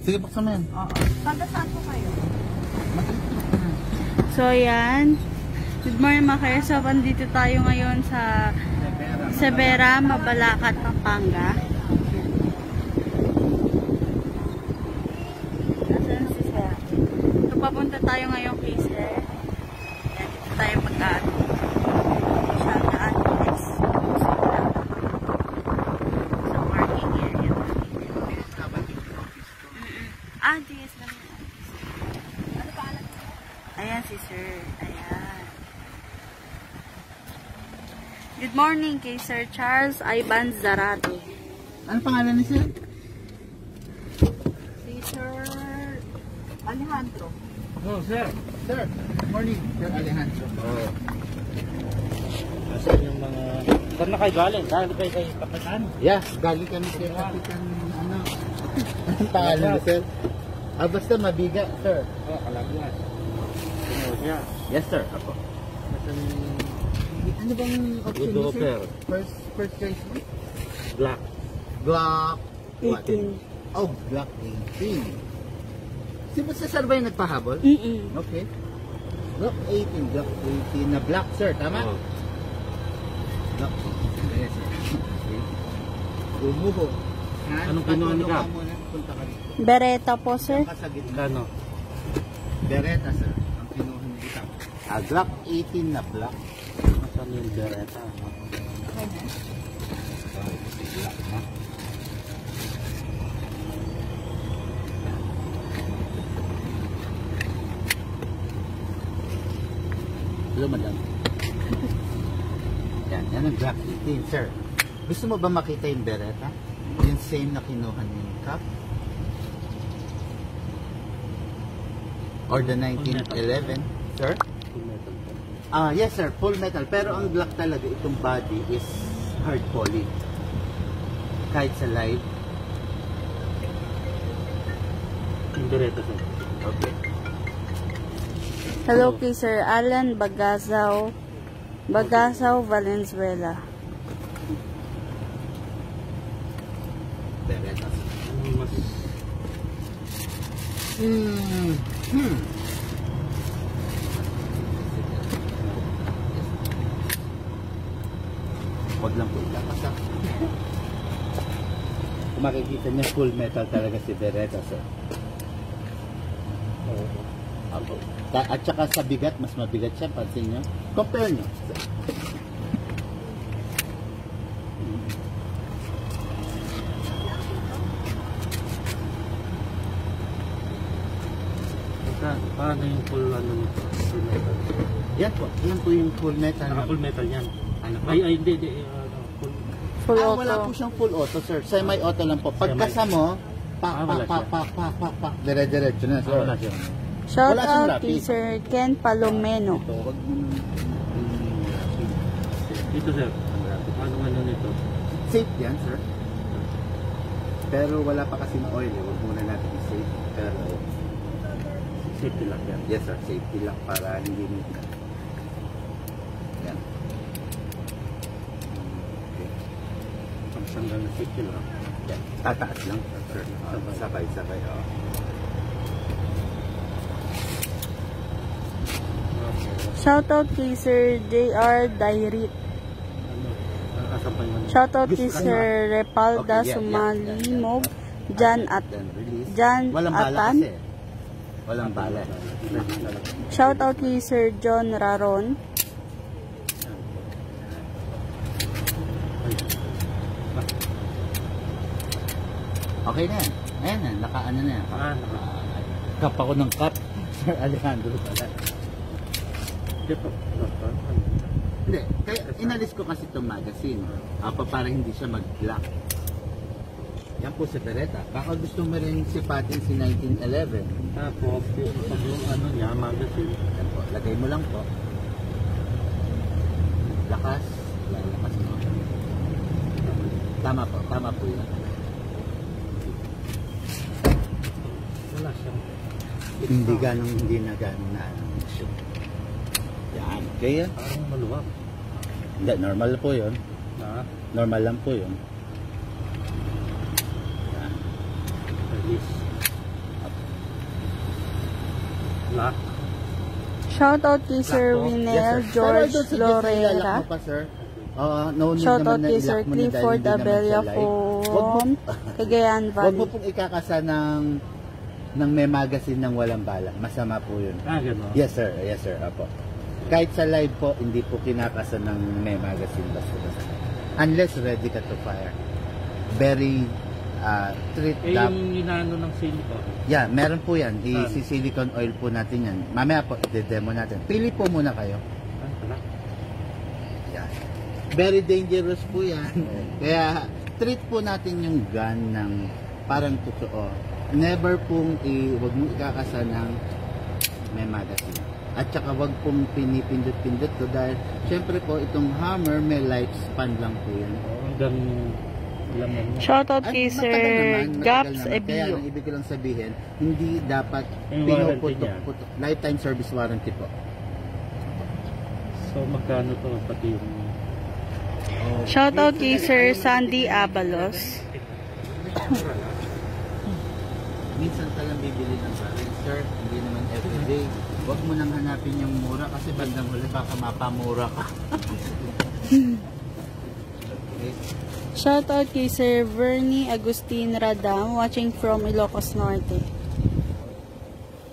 Sige, buksan mo yan. Oo. Taga saan po kayo? So, yan. Good morning mga kairso. Dito tayo ngayon sa Severa, Mabalacat, Pampanga. Asan si Sir? So, papunta tayo ngayon kay Sir. Yan, dito tayo pagkaan. Siya daan next. Sa parking area. DS lang yun. Ano pa alam? Ayan si Sir. Ayan. Good morning kay Sir Charles Ivan Zarate. Ano pangalan ni Sir? Si Sir Alejandro. Oh, Sir. Sir, good morning. Sir Alejandro. Oh. Asan yung mga... Saan na kayo galing? Galing kayo kay Kapitan? Yeah, galing kami kay Kapitan, ano? Anong pangalan ni Sir? Basta mabiga, Sir. Oh, Kalagyan. Sino siya? Yes, Sir. Ako. Ano bang option Good ni Sir? offer. First choice mo? Black. Glock 18. Oh, Glock 18. Si ba sa Sir ba yung nagpahabol? Okay. Glock 18, Glock 18 na black, Sir. Tama? Oh. Glock 18. Yes, Sir. Okay. Umuho. Anong kinuha ni Kap? Punta ka dito. Beretta po, Sir. Sa gitna. Kano? Beretta, Sir. Ang kinuha ni Kap. Glock 18 na black. Saan yung Beretta? Black na. Hello, madam. Yan ang Glock 18, Sir. Gusto mo ba makita yung Beretta? Yung same na kinuha ni Kap? Or the 1911, Sir? Full metal. Yes, Sir. Full metal. Pero ang Glock talaga, itong body is hard poly. Kahit sa live. Yung Beretta, sir. Okay. Hello kay Sir Alan Bagasaw Valenzuela. Beretta. Ano mas... Huwag lang po itapasak. Kung makikita niya, full metal talaga si Beretta, Sir. Ako. At saka sa bigat, mas mabigat siya, pansin niyo. Compare niyo. Paano yung full ano nito? Full metal. Yan po yung full metal. Full metal yan. Ano po? Ay, hindi. Full... Full auto. Wala po siyang full auto, Sir. Semi-auto lang po. Pagkasa mo, pak. Dire-diretso na, Sir. Wala siya. Shout Wala siyang out rapid. kay Sir Ken Palomeno. Ito, wag mo Dito, sir. Paano ano nito? safe yan, Sir. Pero wala pa kasing oil. Huwag muna natin i-safe. Pero Safety lock yan. yes, Sir. Safety lang para hindi mo. Yan. Okay. Pagsanggal na safety lock. Yan. Tataas lang, Sir. Sabay-sabay. Oh. Shout out kay Sir JR Dairit. Ano? Asan pa yun? Shout out kay Gusto ka Sir Repalda Okay, yeah. Sumalimog. Jan at Then release. Jan Walang bala Atan. kasi. Walang bala. Shout out kay Sir John Raron. Okay na yan. Ayan na. Naka-ano na yan. Kap ako ng kap. Sir Alejandro pala. Hindi. Kaya inalis ko kasi itong magazine. Para hindi siya mag-black. Yan po si Beretta. Baka gusto mo rin sipatin si 1911. Tapos, yung ano niya, magazine. Yan po. Lagay mo lang po. Lakas. Lalakas mo. Tama po. Tama po yan. Wala siyang... Hindi na ganong na shoot. Yan. Kaya? Parang maluwag. Hindi. Normal po yun. Na? Normal lang po yun. Release. Black. Shoutout kay Sir Black po. Winel Yes, sir. Pero I George don't suggest na ilalak Lorera. mo pa, sir. No need Shoutout naman na kay ilak Sir mo na dahil Clifford hindi naman Abella siya live. Wag from Cagayan Huwag mo Valley. pong ikakasa ng may magazine ng walang bala. Masama po yun. Gano'n. Yes, sir. Yes, sir. Apo. Kahit sa live po, hindi po kinakasa ng may magazine basta-basta. Unless ready ka to fire. Very treat that. Yung inaano ng silicone. Yeah, meron po yan. Si silicone oil po natin yan. Mamaya po, i-demo natin. Pili po muna kayo. Black. Yan. Very dangerous po yan. Kaya, treat po natin yung gun ng parang totoo. Never pong wag mong ikakasa ng may magazine. At saka wag pong pinipindot-pindot to dahil syempre po itong hammer may lifespan lang po yan. Hanggang laman mo. Shoutout kay Ay, Sir matagal Gaps naman. Kaya Ebio. ang ibig ko lang sabihin, hindi dapat Yung warranty pinuputok-putok. Lifetime service warranty po. So magkano to pati yung... Shoutout kay Sir Sandy Abalos. Minsan ka lang bibili ng baril, sir. Hindi naman everyday. Huwag mo nang hanapin yung mura kasi bandang huli baka mapamura ka. Okay. Shoutout kay Sir Vernie Agustin Radam watching from Ilocos Norte.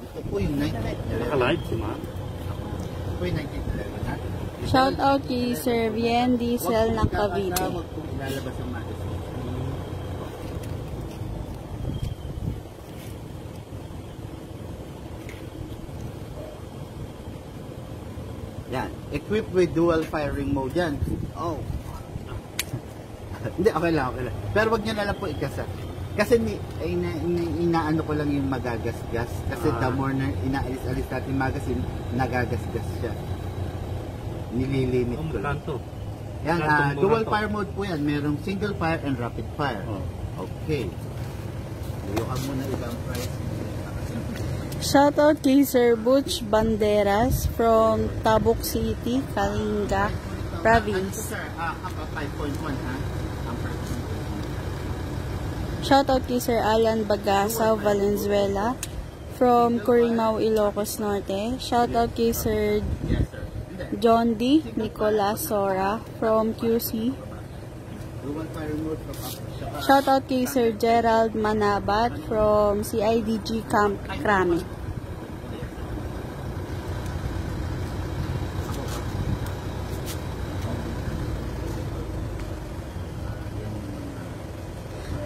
Ito po yung 1911. Naka-live si Ma? Ito po yung 1911, ha? Shoutout kay Sir Vien Diesel ng Cavite. Huwag pong ilalabas ang magazine. Yan. Equipped with dual firing mode yan. Oh. Hindi, okay lang. Pero wag nyo na lang po ikasa. Kasi inaano ko lang yung magagasgas. Kasi the more na inaalis-alis natin magazine, nagagasgas siya. Nililimit ko lang. Kanto. Yan, Kantong mura dual to. fire mode po yan. Merong single fire and rapid fire. Okay. Buyukan mo na ibang price. Shoutout kay Sir Butch Banderas from Tabuk City, Kalinga Province. Sir, 5.1 ha? Ang price. Shoutout kay Sir Alan Bagasa Valenzuela from Corimao, Ilocos Norte. Shoutout kay Sir Yes, sir. Hindi. John D. Nicolas Sora from QC. Dual fire mode from up. Shoutout kay Sir Gerald Manabat from CIDG Camp Krami.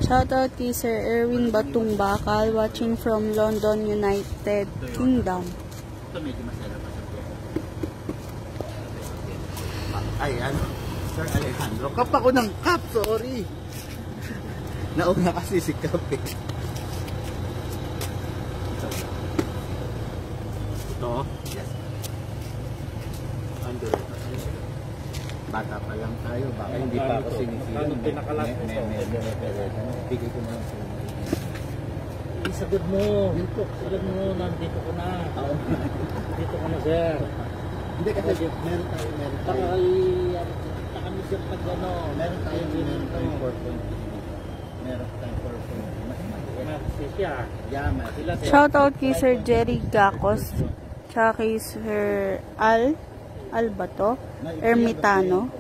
Shoutout kay Sir Erwin Batong Bakal watching from London, United Kingdom. Ito medyo masarap pa sa Ay, ano? Sir Alejandro. Kap ako ng kap, sorry. Nauna kasi si Kap eh. Ito. Yes. Under. Bata pa lang tayo. Baka hindi pa ako sinisira. Magkano pinakalas mo to? Bigay ko na lang sa Isagad mo. Isagad mo. Nandito ka na. Dito ka na, sir. Hindi kasi meron tayo. Kami sir pag ano. Meron tayo 4.2. Meron tayong 4.2. Mas Kasi siya. yaman. Shoutout kay Sir Jerry Gacos, tsaka kay Sir Albato, Ermitano.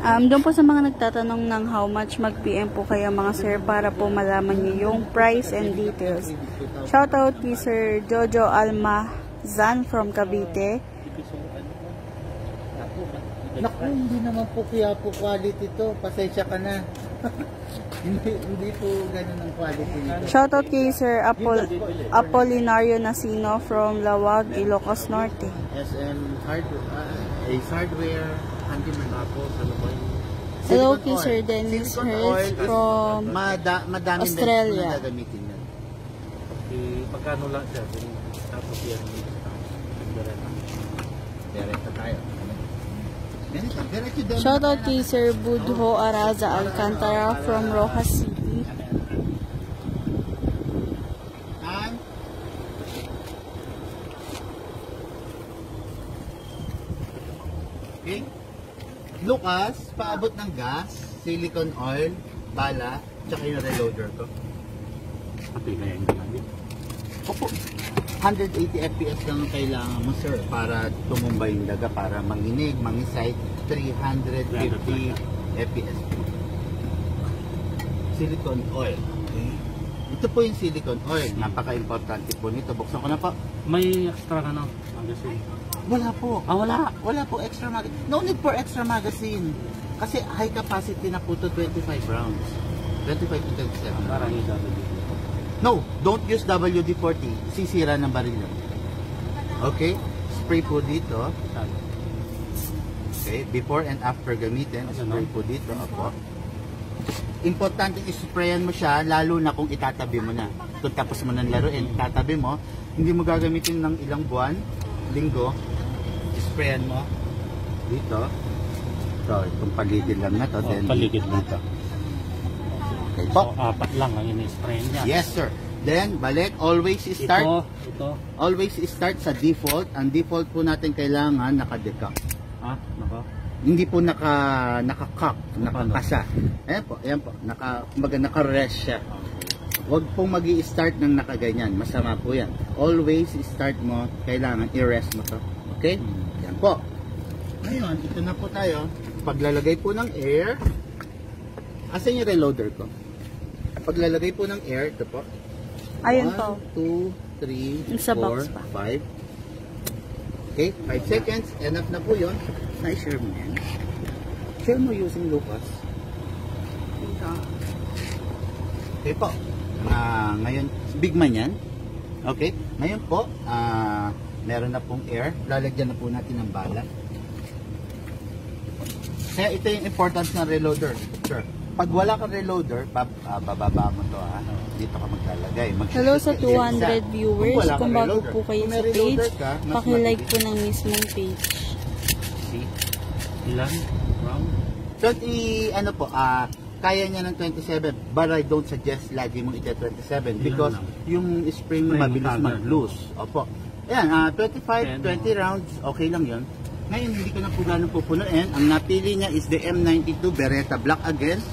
Doon po sa mga nagtatanong ng how much, mag-PM po kayo mga sir para po malaman niyo yung price and details. Shoutout kay Sir Jojo Almazan from Cavite. Naku, hindi naman po kaya po quality to. Pasensya ka na. hindi po ganun ang quality nito. Shoutout kay Sir Apolinario Nasino from Lawag, Ilocos Norte. SM Ace Hardware, handyman ako sa Laboy. Hello kay Sir Dennis Hertz from madami Australia. na gagamitin yan. Pagkano lang siya. Tapos yan. Direct tayo. Diretso demo. Shoutout kay Sir Budho Araza Alcantara from Rojas City. And okay. Lucas, paabot ng gas, silicone oil, bala, tsaka yung reloader ko. Pati na yan namin. Opo. 180 FPS lang ang kailangan mo, sir, para tumumba yung daga, para manginig, mangisay. 350 FPS. Silicone oil. Okay. Ito po yung silicone oil. Napaka-importante po nito. Buksan ko na po. May extra ka na magazine. Wala po. Wala. Wala po extra magazine. No need for extra magazine. Kasi high capacity na po to 25 rounds. 25 to 27. Parang yung WD. No, don't use WD-40. Sisira ng baril yan. Okay? Spray po dito. Okay, before and after gamitin, spray po dito. Opo. Importante isprayan mo siya, lalo na kung itatabi mo na. Kung tapos mo ng laruin, tatabi mo, hindi mo gagamitin ng ilang buwan, linggo, isprayan mo dito. So, itong paligid lang na to. Oh, then paligid lang ito. Okay So, po. 4 lang ang ini-spray niya. Yes, sir. Then, balik, always start. Ito. Always start sa default. Ang default po natin kailangan naka-decact. Nako. Hindi po naka-cock, nakakasa. Ayan po, kumbaga naka-rest siya. Huwag pong mag-i-start ng nakaganyan. Masama po yan. Always start mo, kailangan i-rest mo to. Okay? Yan po. Ngayon, ito na po tayo. Paglalagay po ng air, asan yung reloader ko? Paglalagay po ng air, ito po. Ayun po. 1, 2, 3, Sa box 4, pa. 5. Okay, 5 seconds. Enough na po yun. Na-share mo yan. Share mo using Lucas. Okay po. Ngayon, big man yan. Okay. Ngayon po, meron na pong air. Lalagyan na po natin ng bala. Kaya ito yung importance ng reloader. Sure. Pag wala kang reloader, bababa mo to, dito ka maglalagay. Hello sa 200 Kung viewers. wala Kung kang bago reloader. po kayo Kung sa may page, reloader ka, mas pakilike madali. po ng mismong page. See? Ilan? Round? So, ano po, kaya niya ng 27, but I don't suggest lagi mong ita-27 because yung spring Spring mabilis cover. mag-loose. Opo. Ayan, 25, 10, 20 rounds, okay lang yon. Ngayon, hindi ko na po gano'ng pupunuin. Ang napili niya is the M92 Beretta Black again.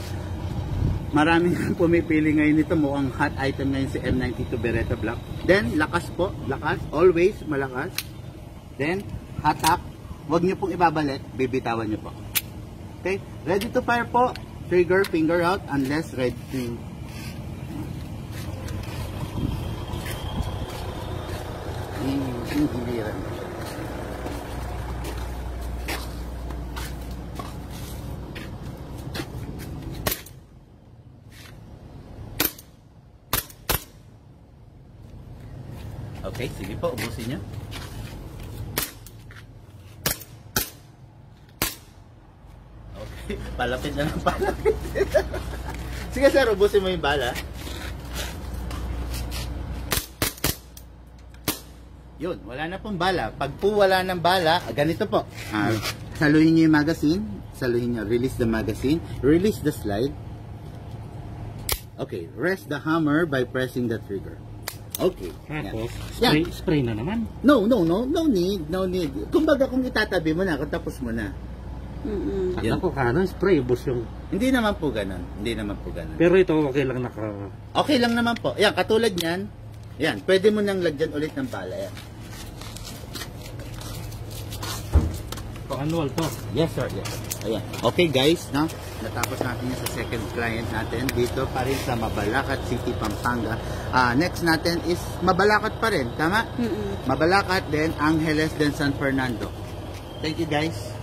Maraming pumipili ngayon nito. Mukhang hot item ngayon si M92 Beretta Black. Then, lakas po. Lakas. Always malakas. Then, hatak. Huwag niyo pong ibabalik. Bibitawan niyo po. Okay? Ready to fire po. Trigger, finger out, unless ready to... Hiliran. Okay, sige po, ubusin niyo. Okay, palapit na lang, palapit. Sige sir, ubusin mo yung bala. Yun, wala na pong bala. Pag po wala ng bala, ganito po. Saluhin niyo yung magazine. Saluhin niyo, release the magazine. Release the slide. Okay, rest the hammer by pressing the trigger. Okay. Tapos, Yan. spray na naman. No need. Kumbaga kung itatabi mo na, kung tapos mo na. Yan. Ako kanan, spray, bus yung... Hindi naman po ganun. Pero ito, okay lang naka... Okay lang naman po. Yan, katulad niyan. Yan, pwede mo nang lagyan ulit ng bala. Yan. Pang-annual to. Yes sir, yes. Ayan. Okay guys, no? Natapos natin yung sa second client natin dito pa rin sa Mabalacat City, Pampanga. Next natin is Mabalacat pa rin, tama? Mabalacat, then Angeles, then San Fernando. Thank you guys.